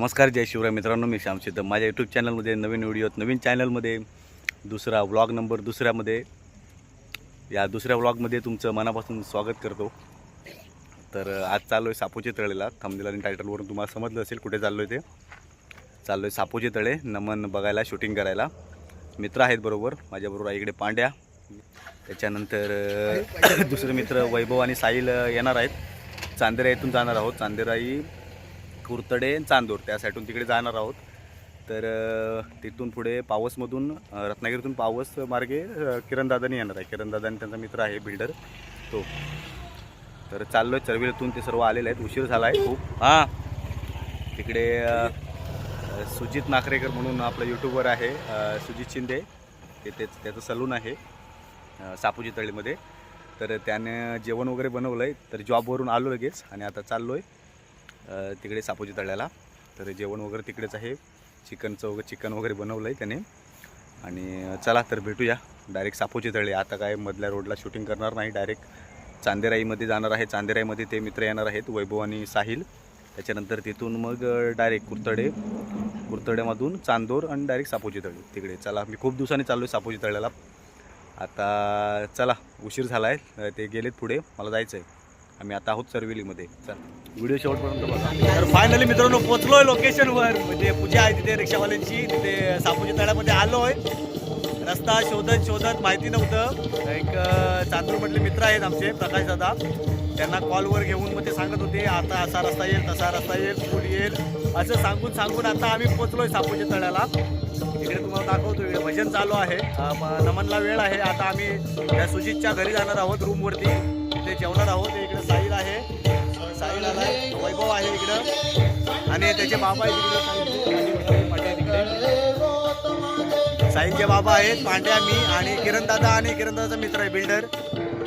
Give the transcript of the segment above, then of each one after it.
नमस्कार, जय शिवराय मित्रांनो. मी श्याम सिद्धम. माझ्या यूट्यूब चॅनलमध्ये नवीन व्हिडिओत नवीन चॅनलमध्ये दुसरा व्लॉग नंबर दुसऱ्यामध्ये या दुसऱ्या व्लॉगमध्ये तुमचं मनापासून स्वागत करतो. तर आज चाललो आहे सापोचे तळेला. थंबनेल आणि टायटलवरून तुम्हाला समजलं असेल कुठे चाललो आहे. ते चाललो आहे सापोचे तळे नमन बघायला, शूटिंग करायला. मित्र आहेत बरोबर. माझ्याबरोबर आहे इकडे पांड्या, त्याच्यानंतर दुसरे मित्र वैभव आणि साहिल येणार आहेत. चांदेराईतून जाणार आहोत. चांदेराई, कुर्तडे, चांदोर त्या साईडून तिकडे जाणार आहोत. तर तिथून पुढे पावसमधून रत्नागिरीतून पावस मार्गे किरणदादानी येणार आहे. किरणदादानी त्यांचा मित्र आहे बिल्डर तो. तर चाललो आहे चरविलीतून. ते सर्व आलेले आहेत. उशीर झाला आहे खूप. तिकडे सुजित नाकरेकर म्हणून आपला यूट्यूबर आहे, सुजित शिंदे. त्याचं सलून आहे सापोजी तळीमध्ये. तर त्याने जेवण वगैरे बनवलं आहे. तर जॉबवरून आलो लगेच आणि आता चाललो आहे तिकडे सापोजी तळ्याला. तर जेवण वगैरे तिकडेच आहे. चिकन वगैरे बनवलं आहे त्याने. आणि चला तर भेटूया डायरेक्ट सापोजी तळे. आता काय मधल्या रोडला शूटिंग करणार नाही, डायरेक्ट चांदेराईमध्ये जाणार आहे. चांदेराईमध्ये ते मित्र येणार आहेत, वैभव आणि साहिल. त्याच्यानंतर तिथून मग डायरेक्ट कुर्तड्यामधून चांदोर आणि डायरेक्ट सापोजी तळे तिकडे. चला, मी खूप दिवसांनी चाललो आहे सापोजी तळ्याला. आता चला, उशीर झाला आहे. ते गेलेत पुढे, मला जायचं आहे. आम्ही आता आहोत चरविलीमध्ये. चल, व्हिडिओ शेवटपर्यंत बघा. तर फायनली मित्रांनो पोचलो आहे लोकेशनवर. म्हणजे पूजा आहे तिथे रिक्षावाल्यांची. तिथे सापोजी तळ्यामध्ये आलो आहे. रस्ता शोधत माहिती नव्हतं. एक चांदूरमधले मित्र आहेत आमचे, प्रकाश दादा. त्यांना कॉलवर घेऊन मग ते सांगत होते आता असा रस्ता येईल, तसा रस्ता येईल, पूल येईल, असं सांगून आता आम्ही पोचलो आहे सापोजी तळ्याला. इकडे तुम्हाला दाखवतो, इकडे भजन चालू आहे. नमनला वेळ आहे. आता आम्ही त्या सुजितच्या घरी जाणार आहोत, रूमवरती. तिथे जेवणार आहोत. इकडे साहिल आहे, साहिल आलाय, वैभव आहे इकडं, आणि त्याचे बाबा आहेत तिकडे. साहिलचे बाबा आहेत, पांड्या, मी आणि किरणदादा. आणि किरणदादाचा मित्र आहे बिल्डर,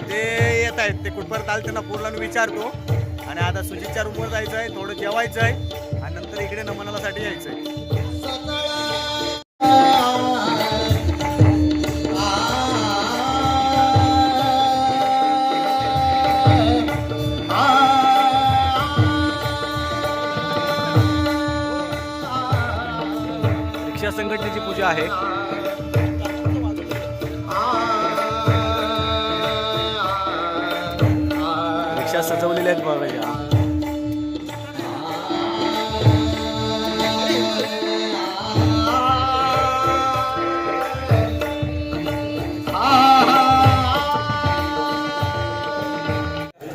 ते येत आहेत. ते कुठपर्यंत आले त्यांना पूर्ण विचारतो. आणि आता सुजितच्या रूमवर जायचं आहे, थोडं जेवायचं आहे आणि नंतर इकडे नमनासाठी यायचं आहे. रिक्षा संघटनेची पूजा आहे. रिक्षा सजवलेल्या आहेत बघा.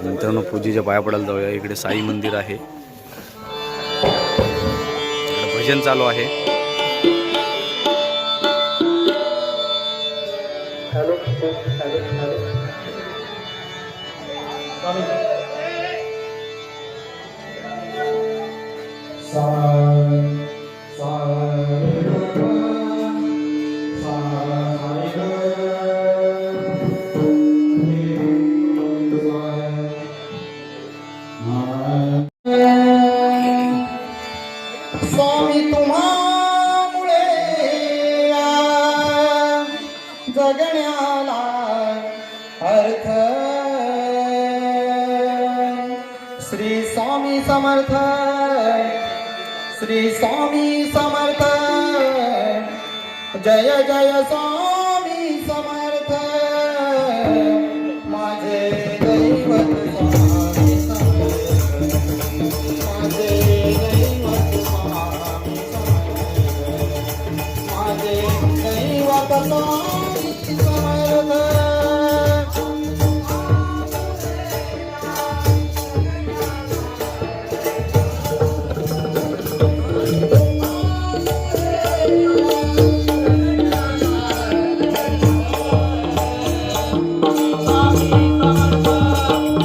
मित्रांनो, पूजेच्या पाया पडायला जाऊया. इकडे साई मंदिर आहे. इकडे भजन चालू आहे. स्वामी तुम्हामुळे जगण्याला अर्थ. श्री स्वामी समर्थ, श्री स्वामी समर्थ, जय जय स्वामी समर्थ. माझे दैवत स्वामी समर्थ, माझे दैवत स्वामी समर्थ, माझे दैवत स्वामी समर्थ.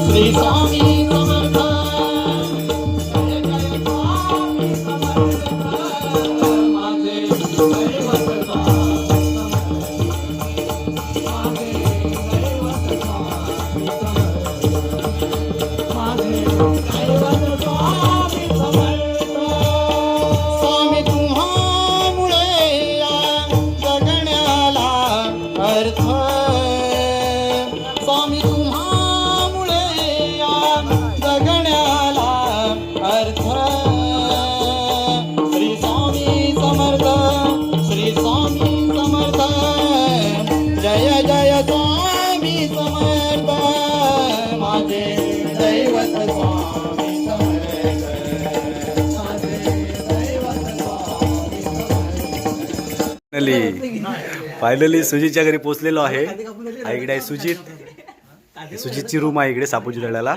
श्री स्वामी समर्थ, माझे दैवत स्वामी समर्थ, माझे फायनली सुजितच्या घरी पोचलेलो आहे. इकडे आहे सुजित. सुजितची रूम आहे इकडे सापूजी तळ्याला.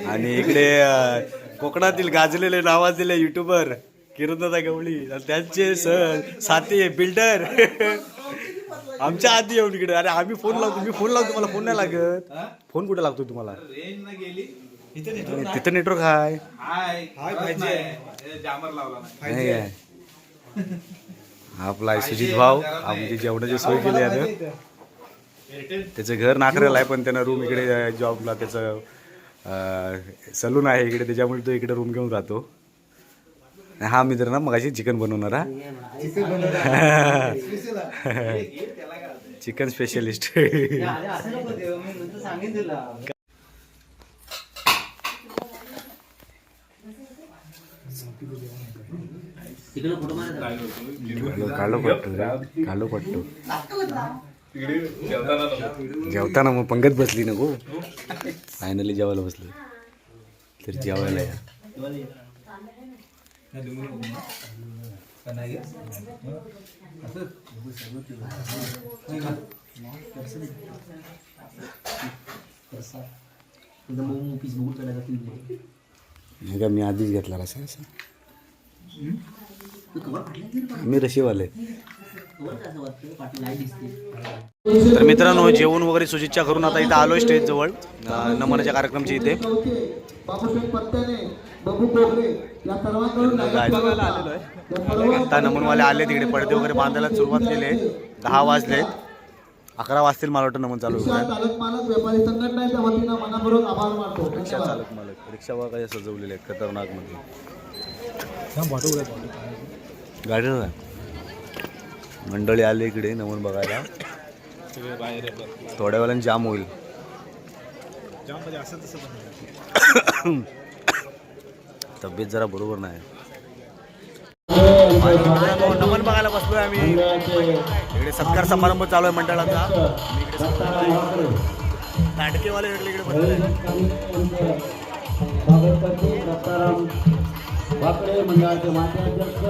आणि इकडे कोकणातील गाजलेले नावाजलेले युट्यूबर किरणदादा गवळी आणि त्यांचे साथी बिल्डर आमच्या आधी येऊन इकडे. अरे आम्ही फोन लावतो, मी फोन लावतो, मला फोन नाही लागत. फोन कुठे लागतो तुम्हाला? तिथं नेटवर्क आहे. आपला आहे सुजित भाऊ. आमची जेवणाची सोय केली आहे. त्याचं घर नाकरेला आहे पण त्यानं रूम इकडे जॉबला त्याचं सलून आहे इकडे, त्याच्यामुळे तो इकडे रूम घेऊन राहतो. हा मित्र ना मगाशी चिकन बनवणार हा चिकन स्पेशलिस्ट. कालो पट्टू जेवताना मग पंगत बसली नको. फायनली जेवायला बसलो तर जेवायला या. मी आधीच घेतला असं असं आम्ही रशीवाले. तर मित्रांनो जेवण वगैरे सुजितच्या घरून आता इथं आलोय स्टेज जवळ नमनाच्या कार्यक्रमच्या इथे. आता नमनवाले आले तिकडे पडदे वगैरे बांधायला सुरुवात केली आहे. 10 वाजलेत. 11 वाजतील मला वाटतं नमन चालू. रिक्षा चालक मालक रिक्षा बघा काय सजवलेले आहेत खतरनाक मध्ये. गाडीला मंडळी आले इकडे नमन बघायला. थोड्या वेळाने जाम होईल. तब्येत जरा बरोबर नाही. नमन बघायला बसलोय आम्ही. इकडे सत्कार समारंभ चालू आहे मंडळाचा. नाटकेवाले इकडे बसले. मंडळाचे माजी अध्यक्ष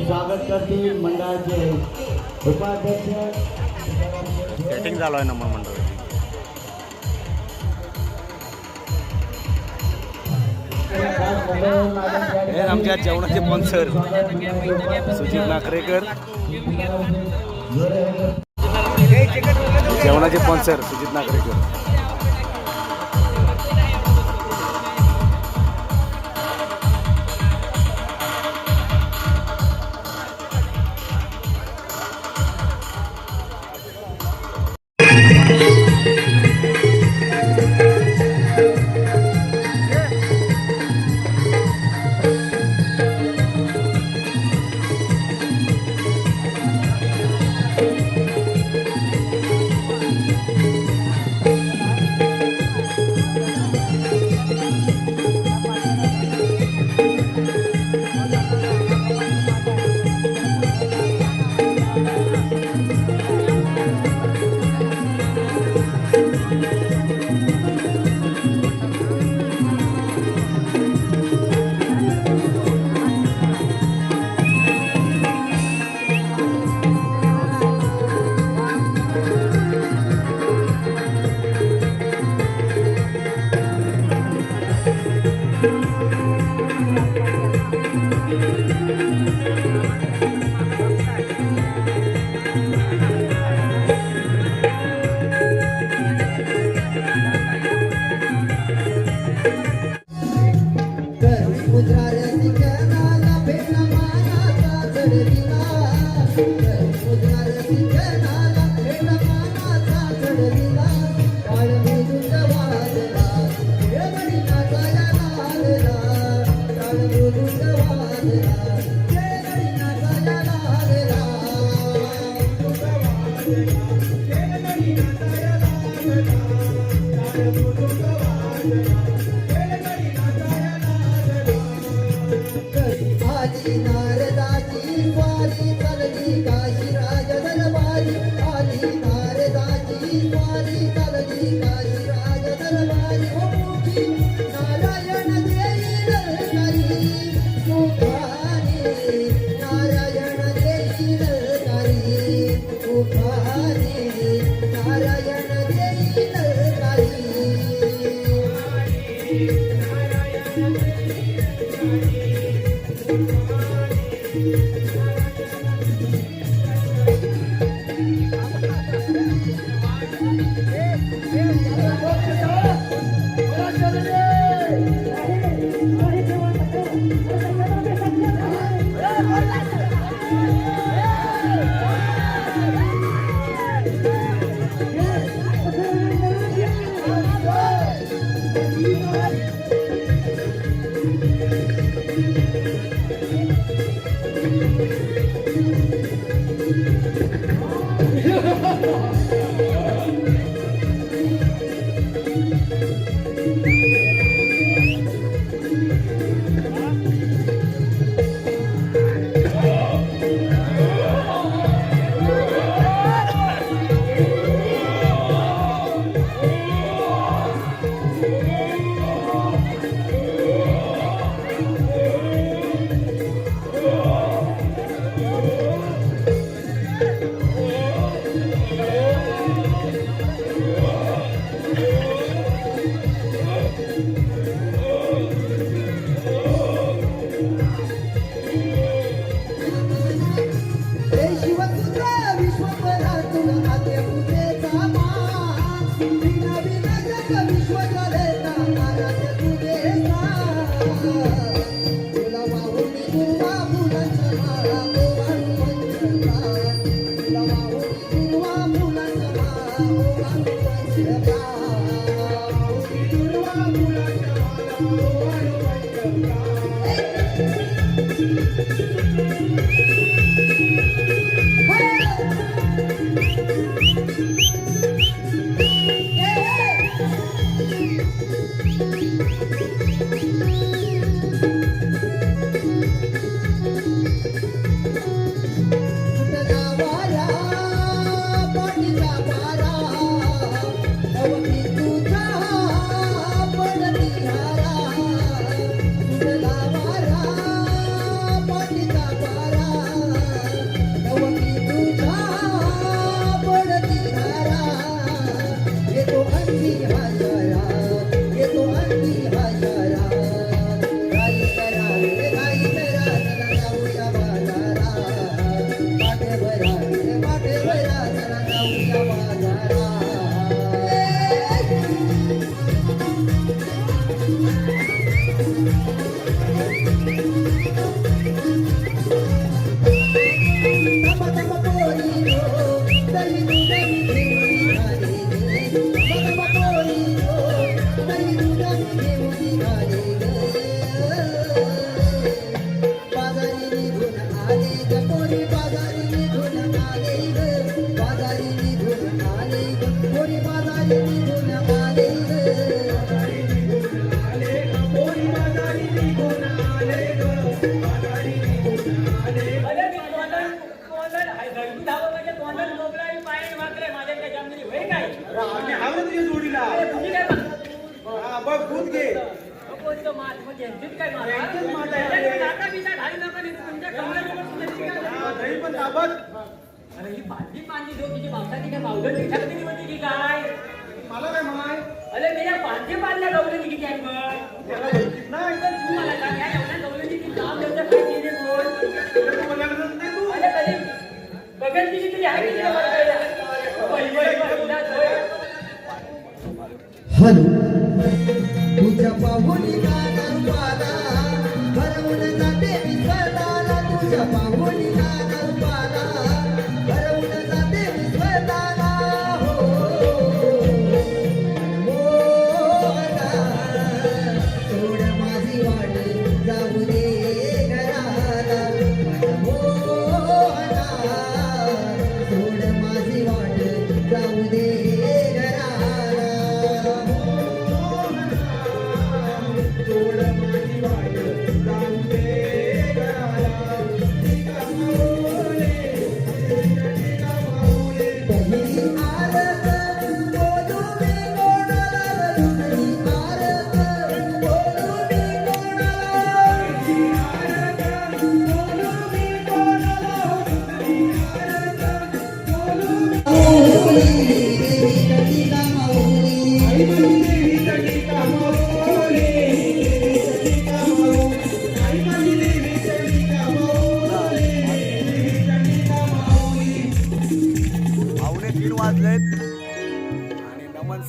स्वागत करतील मंडळाचे उपाध्यक्ष. सेटिंग चालू आहे नंबर मंडळ. हे आमच्या जेवणाचे स्पॉन्सर सुजित नाकरेकर. जेवणाचे स्पॉन्सर सुजित नाकरेकर. नारदाची वारी चालली काशी राज दरबारी. अरे ही भाजी पाणी जो तिची मावसाची काय मावगं तिच्याकडे होती की काय मला काय म्हणाय अरे मी या भाजी पाणल्या गवलं किती आहे त्याला ओळखीत नाही पण तू मला सांग या एवढ्या गवलं किती लांब एवढं काय केले बोल तू मला म्हणत नाही तू अरे कधी बघत किती तरी आहे की हॅलो तुझ्या पाहुणी गाला भरवून जाते विश्वदाला तुझ्या पाहुणी गाला भरवून जाते विश्वदाला हो सोड माझी वाट जाऊ दे घराला सोड माझी वाट जाऊ दे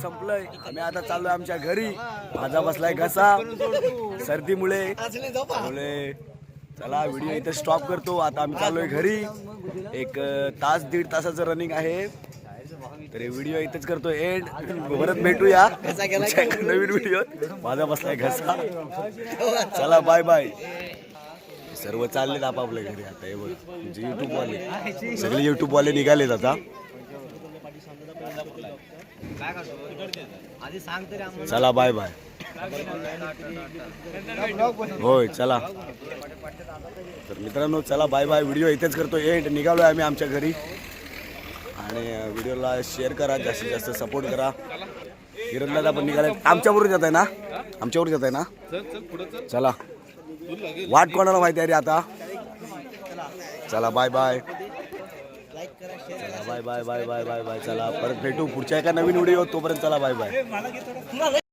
संपलंय आम्ही आता चाललोय आमच्या घरी. माझा बसलाय घसा सर्दीमुळे. चला व्हिडिओ इथे स्टॉप करतो. आता आम्ही चाललोय घरी. एक तास दीड तासाचं रनिंग आहे. तर हे व्हिडिओ इथेच करतो एंड. परत भेटूया नवीन व्हिडिओ. माझा बसलाय घसा. चला बाय बाय. सर्व चाललेत आपापल्या घरी आता. हे बघ म्हणजे युट्यूबवाले सगळे युट्यूबवाले निघालेत आता. चला बाय बाय. होय चला. तर मित्रांनो चला बाय बाय. व्हिडिओ इथेच करतो एंड. निघालोय आम्ही आमच्या घरी. आणि व्हिडिओला शेअर करा, जास्तीत जास्त सपोर्ट करा. किरणदादा पण निघाले. आमच्यावरून जात आहे ना, आमच्यावरून जात आहे ना. चला वाट कोणाला माहिती आहे रे आता. चला बाय बाय. चला bye bye bye bye bye bye. चला परत भेटू पुढच्या एका नवीन व्हिडिओ. तोपर्यंत चला बाय बाय.